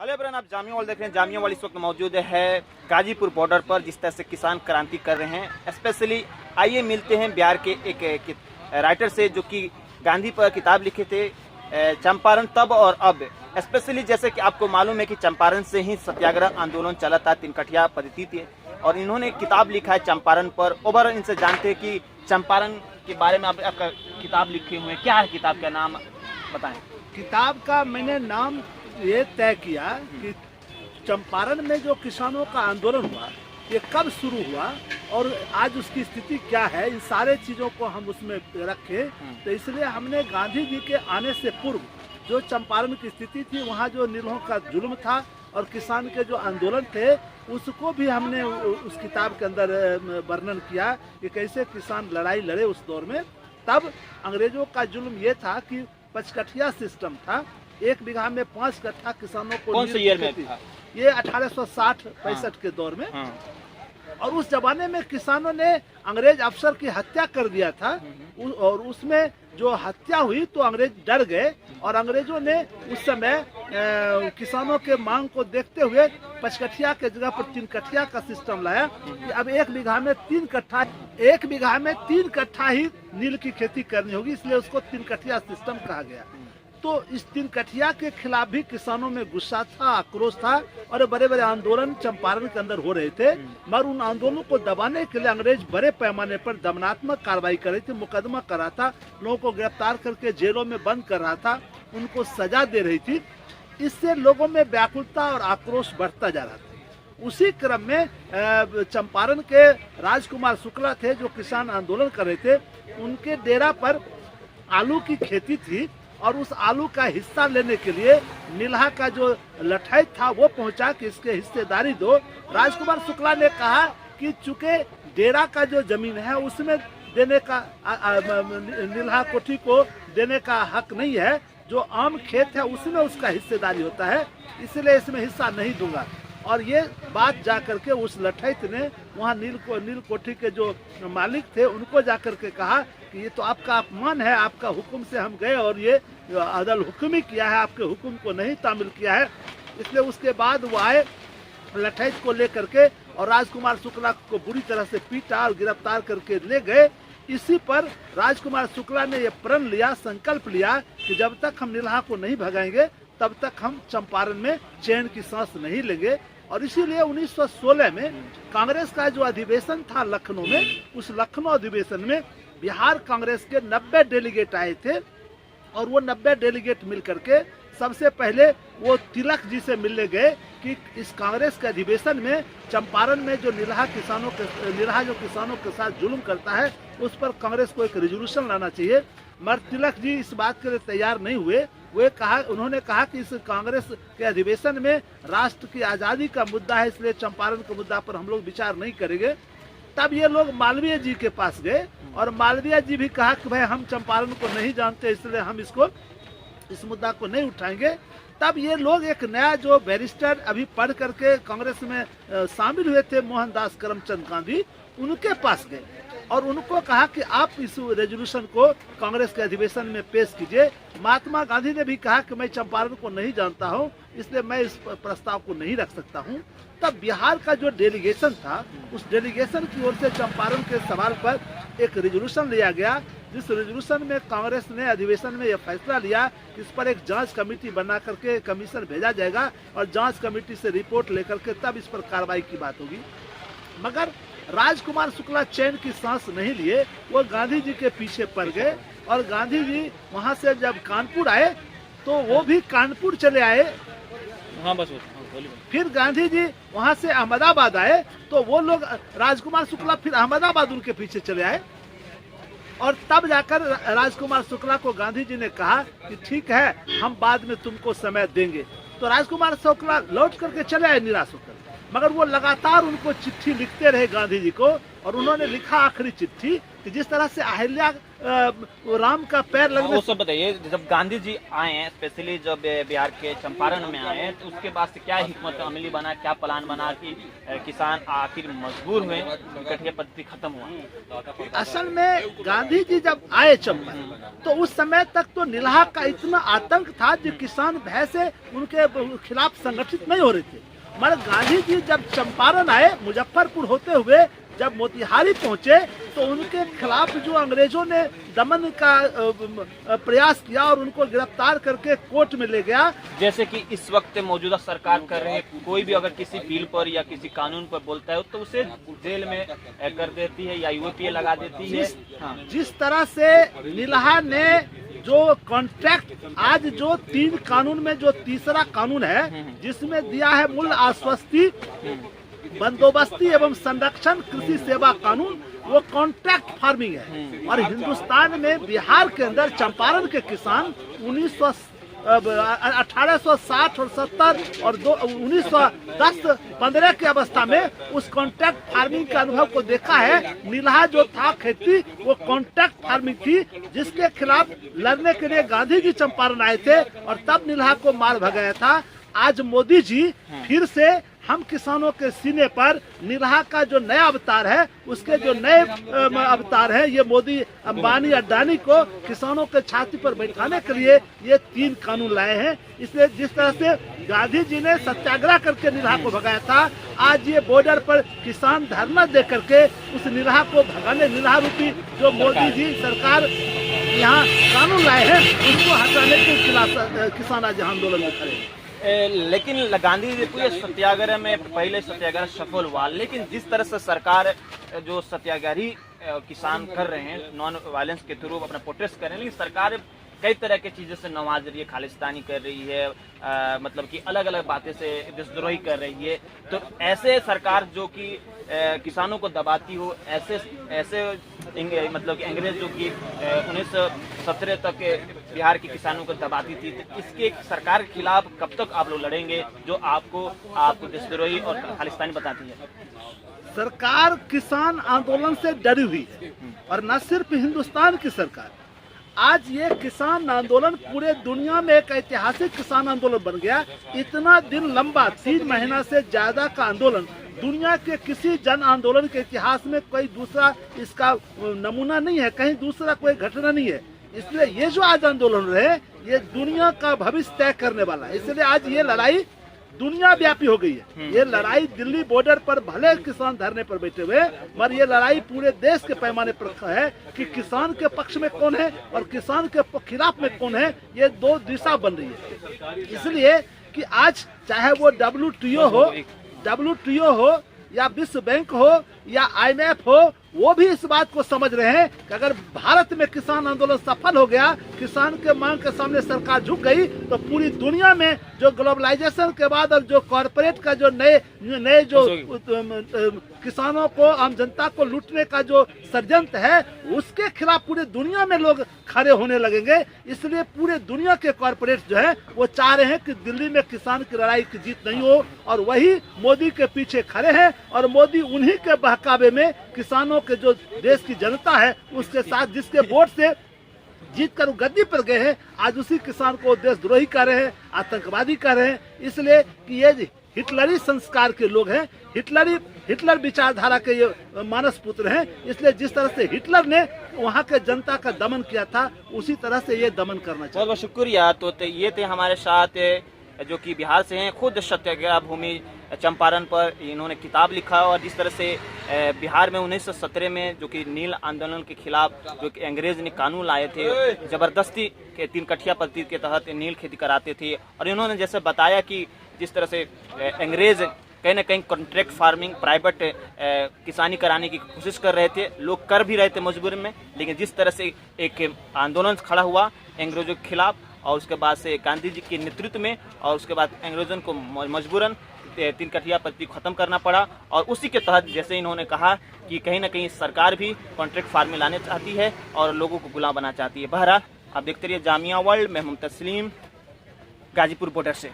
Hello everyone, आप जामिया वाली देख रहे हैं। जामिया वाली इस वक्त मौजूद है गाजीपुर बॉर्डर पर, जिस तरह से किसान क्रांति कर रहे हैं। स्पेशली आइए मिलते हैं बिहार के एक राइटर से जो कि गांधी पर किताब लिखे थे, चंपारण तब और अब। स्पेशली जैसे कि आपको मालूम है कि चंपारण से ही सत्याग्रह आंदोलन चला था, तीनकठिया पद्धति थी, और इन्होंने किताब लिखा है चंपारण पर। ओवर इनसे जानते हैं कि चंपारण के बारे में आपका किताब लिखे हुए हैं। क्या है किताब का नाम, बताएं। किताब का मैंने नाम ये तय किया कि चंपारण में जो किसानों का आंदोलन हुआ ये कब शुरू हुआ और आज उसकी स्थिति क्या है, इन सारे चीज़ों को हम उसमें रखें। तो इसलिए हमने गांधी जी के आने से पूर्व जो चंपारण की स्थिति थी, वहाँ जो निरोह का जुल्म था और किसान के जो आंदोलन थे, उसको भी हमने उस किताब के अंदर वर्णन किया कि कैसे किसान लड़ाई लड़े उस दौर में। तब अंग्रेजों का जुल्म ये था कि पचकठिया सिस्टम था, 1 बीघा में 5 कट्ठा किसानों को। कौन से ईयर में था ये? 1860-65 के दौर में। और उस जमाने में किसानों ने अंग्रेज अफसर की हत्या कर दिया था, और उसमें जो हत्या हुई तो अंग्रेज डर गए, और अंग्रेजों ने उस समय किसानों के मांग को देखते हुए पचकठिया के जगह पर 3 कट्ठिया का सिस्टम लाया कि अब 1 बीघा में 3 कट्ठा, 1 बीघा में 3 कट्ठा ही नील की खेती करनी होगी, इसलिए उसको 3 कट्ठिया सिस्टम कहा गया। तो इस 3 कट्ठिया के खिलाफ भी किसानों में गुस्सा था, आक्रोश था, और बड़े बड़े आंदोलन चंपारण के अंदर हो रहे थे। मगर उन आंदोलनों को दबाने के लिए अंग्रेज बड़े पैमाने पर दमनात्मक कार्रवाई कर रहे थे, मुकदमा कर रहा था, लोगों को गिरफ्तार करके जेलों में बंद कर रहा था, उनको सजा दे रही थी। इससे लोगों में व्याकुलता और आक्रोश बढ़ता जा रहा था। उसी क्रम में चंपारण के राजकुमार शुक्ला थे जो किसान आंदोलन कर रहे थे, उनके डेरा पर आलू की खेती थी, और उस आलू का हिस्सा लेने के लिए नीलहा का जो लठाई था वो पहुंचा कि इसके हिस्सेदारी दो। राजकुमार शुक्ला ने कहा कि चूंकि डेरा का जो जमीन है उसमें देने का नीलहा कोठी को देने का हक नहीं है, जो आम खेत है उसमें उसका हिस्सेदारी होता है, इसलिए इसमें हिस्सा नहीं दूंगा। और ये बात जा करके उस लठैत ने वहाँ नील कोठी के जो मालिक थे उनको जा करके कहा कि ये तो आपका अपमान है, आपका हुक्म से हम गए और ये अदल हुक्म ही किया है, आपके हुक्म को नहीं तामील किया है। इसलिए उसके बाद वो आए लठैत को लेकर के और राजकुमार शुक्ला को बुरी तरह से पीटा और गिरफ्तार करके ले गए। इसी पर राजकुमार शुक्ला ने ये प्रण लिया, संकल्प लिया कि जब तक हम नीलहा को नहीं भगाएंगे तब तक हम चंपारण में चैन की सांस नहीं लेंगे। और इसीलिए 1916 में कांग्रेस का जो अधिवेशन था लखनऊ में, उस लखनऊ अधिवेशन में बिहार कांग्रेस के 90 डेलीगेट आए थे, और वो 90 डेलीगेट मिल करके सबसे पहले वो तिलक जी से मिलने गए कि इस कांग्रेस के अधिवेशन में चंपारण में जो नीलहा जो किसानों के साथ जुल्म करता है उस पर कांग्रेस को एक रेजोल्यूशन लाना चाहिए। मगर तिलक जी इस बात के लिए तैयार नहीं हुए। उन्होंने कहा कि इस कांग्रेस के अधिवेशन में राष्ट्र की आज़ादी का मुद्दा है, इसलिए चंपारण के मुद्दा पर हम लोग विचार नहीं करेंगे। तब ये लोग मालवीय जी के पास गए, और मालवीय जी भी कहा कि भाई हम चंपारण को नहीं जानते, इसलिए हम इस मुद्दा को नहीं उठाएंगे। तब ये लोग एक नया जो बैरिस्टर अभी पढ़ करके कांग्रेस में शामिल हुए थे, मोहनदास करमचंद गांधी, उनके पास गए और उनको कहा कि आप इस रेजोल्यूशन को कांग्रेस के अधिवेशन में पेश कीजिए। महात्मा गांधी ने भी कहा कि मैं चंपारण को नहीं जानता हूं, इसलिए मैं इस प्रस्ताव को नहीं रख सकता हूं। तब बिहार का जो डेलीगेशन था, उस डेलीगेशन की ओर से चंपारण के सवाल पर एक रेजोल्यूशन लिया गया, जिस रेजोल्यूशन में कांग्रेस ने अधिवेशन में यह फैसला लिया कि इस पर एक जांच कमेटी बना करके कमीशन भेजा जाएगा, और जांच कमेटी से रिपोर्ट लेकर के तब इस पर कार्रवाई की बात होगी। मगर राजकुमार शुक्ला चैन की सांस नहीं लिए, वो गांधी जी के पीछे पड़ गए, और गांधी जी वहां से जब कानपुर आए तो वो भी कानपुर चले आए। हाँ बस फिर गांधी जी वहां से अहमदाबाद आए तो वो लोग राजकुमार शुक्ला फिर अहमदाबाद उनके पीछे चले आए, और तब जाकर राजकुमार शुक्ला को गांधी जी ने कहा कि ठीक है, हम बाद में तुमको समय देंगे। तो राजकुमार शुक्ला लौट करके चले आए निराश होकर, मगर वो लगातार उनको चिट्ठी लिखते रहे गांधी जी को, और उन्होंने लिखा आखिरी चिट्ठी कि जिस तरह से अहिल्या राम का पैर लगने वो सब बताइए, जब गांधी जी आए हैं, स्पेशली जब बिहार के चंपारण में आए हैं, तो उसके बाद से क्या हिकमत अमली बना, क्या प्लान बना कि किसान आखिर मजबूर हुए, कठिया पद्धति खत्म हुआ? असल में गांधी जी जब आए चंपारण, तो उस समय तक तो नीलहा का इतना आतंक था जो किसान भय से उनके खिलाफ संगठित नहीं हो रहे थे। मगर गांधी जी जब चंपारण आए, मुजफ्फरपुर होते हुए जब मोतिहारी पहुंचे, तो उनके खिलाफ जो अंग्रेजों ने दमन का प्रयास किया और उनको गिरफ्तार करके कोर्ट में ले गया। जैसे कि इस वक्त मौजूदा सरकार कर रहे हैं, कोई भी अगर किसी बिल पर या किसी कानून पर बोलता है तो उसे जेल में कर देती है या यूपीए लगा देती है। जिस तरह से नीलहा ने जो कॉन्ट्रैक्ट, आज जो 3 कानून में जो तीसरा कानून है जिसमें दिया है मूल्य आश्वस्ति, बंदोबस्ती एवं संरक्षण कृषि सेवा कानून, वो कॉन्ट्रैक्ट फार्मिंग है। और हिंदुस्तान में बिहार के अंदर चंपारण के किसान 1860 और 70 और 1910-15 की अवस्था में उस कॉन्ट्रैक्ट फार्मिंग के अनुभव को देखा है। नीलहा जो था खेती, वो कॉन्ट्रैक्ट फार्मिंग थी, जिसके खिलाफ लड़ने के लिए गांधी जी चंपारण आए थे और तब नीलहा को मार भगाया था। आज मोदी जी फिर से हम किसानों के सीने पर नीलहा का जो नया अवतार है, उसके जो नए अवतार है, ये मोदी, अंबानी, अडानी को किसानों के छाती पर बैठाने के लिए ये 3 कानून लाए हैं। इसलिए जिस तरह से गांधी जी ने सत्याग्रह करके नीलहा को भगाया था, आज ये बॉर्डर पर किसान धरना दे करके उस नीलहा को भगाने, नीलहा रूपी जो मोदी जी सरकार यहाँ कानून लाए हैं, उसको हटाने के खिलाफ किसान आज आंदोलन में खड़े हैं। लेकिन गांधी जी पूरे सत्याग्रह में पहले सत्याग्रह सफल हुआ, लेकिन जिस तरह से सरकार जो सत्याग्रही किसान कर रहे हैं, नॉन वायलेंस के थ्रू अपना प्रोटेस्ट कर रहे हैं, लेकिन सरकार कई तरह की चीज़ों से नवाज रही है, खालिस्तानी कर रही है, मतलब कि अलग अलग बातें से देशद्रोही कर रही है। तो ऐसे सरकार जो कि किसानों को दबाती हो, ऐसे मतलब कि अंग्रेज जो कि 1917 तक बिहार के किसानों को दबाती थी, तो इसके सरकार के खिलाफ कब तक आप लोग लड़ेंगे जो आपको देशद्रोही और खालिस्तानी बताती है? सरकार किसान आंदोलन से डरी हुई है, और न सिर्फ हिंदुस्तान की सरकार, आज ये किसान आंदोलन पूरे दुनिया में एक ऐतिहासिक किसान आंदोलन बन गया। इतना दिन लंबा, 3 महीना से ज्यादा का आंदोलन दुनिया के किसी जन आंदोलन के इतिहास में कोई दूसरा इसका नमूना नहीं है, कहीं दूसरा कोई घटना नहीं है। इसलिए ये जो आज आंदोलन रहे, ये दुनिया का भविष्य तय करने वाला है। इसलिए आज ये लड़ाई दुनिया व्यापी हो गई है। ये लड़ाई दिल्ली बॉर्डर पर भले किसान धरने पर बैठे हुए, मगर ये लड़ाई पूरे देश के पैमाने पर है कि किसान के पक्ष में कौन है और किसान के खिलाफ में कौन है। ये 2 दिशा बन रही है। इसलिए कि आज चाहे वो WTO हो या विश्व बैंक हो या IMF हो, वो भी इस बात को समझ रहे हैं कि अगर भारत में किसान आंदोलन सफल हो गया, किसान के मांग के सामने सरकार झुक गई, तो पूरी दुनिया में जो ग्लोबलाइजेशन के बाद और जो कॉरपोरेट का जो नए जो किसानों को, आम जनता को लूटने का जो षड्यंत्र है, उसके खिलाफ पूरी दुनिया में लोग खड़े होने लगेंगे। इसलिए पूरे दुनिया के कॉरपोरेट जो है वो चाह रहे हैं कि दिल्ली में किसान की लड़ाई की जीत नहीं हो, और वही मोदी के पीछे खड़े हैं। और मोदी उन्हीं के बहकावे में किसानों के जो देश की जनता है उसके साथ, जिसके वोट से जीत कर गद्दी पर गए हैं, आज उसी किसान को देशद्रोही कर रहे हैं, आतंकवादी कर रहे हैं। इसलिए कि ये हिटलरी संस्कार के लोग हैं, हिटलर विचारधारा के ये मानस पुत्र हैं। इसलिए जिस तरह से हिटलर ने वहाँ के जनता का दमन किया था, उसी तरह से ये दमन करना चाहिए। बहुत बहुत शुक्रिया। तो ये थे हमारे साथ जो कि बिहार से हैं, खुद सत्याग्रह भूमि चंपारण पर इन्होंने किताब लिखा, और जिस तरह से बिहार में 1917 में जो कि नील आंदोलन के खिलाफ जो कि अंग्रेज ने कानून लाए थे, जबरदस्ती के 3 कठिया पद्धति के तहत नील खेती कराते थे। और इन्होंने जैसे बताया कि जिस तरह से अंग्रेज कहीं ना कहीं कॉन्ट्रैक्ट फार्मिंग, प्राइवेट किसानी कराने की कोशिश कर रहे थे, लोग कर भी रहे थे मजबूरी में, लेकिन जिस तरह से एक आंदोलन खड़ा हुआ अंग्रेजों के खिलाफ, और उसके बाद से गांधी जी के नेतृत्व में, और उसके बाद अंग्रेजों को मजबूरन 3 कठिया पद्धति खत्म करना पड़ा। और उसी के तहत जैसे इन्होंने कहा कि कहीं ना कहीं सरकार भी कॉन्ट्रैक्ट फार्मिंग लाने चाहती है और लोगों को गुलाम बनाना चाहती है। बहरहाल आप देखते रहिए जामिया वर्ल्ड में, हम तस्लीम, गाजीपुर बॉर्डर से।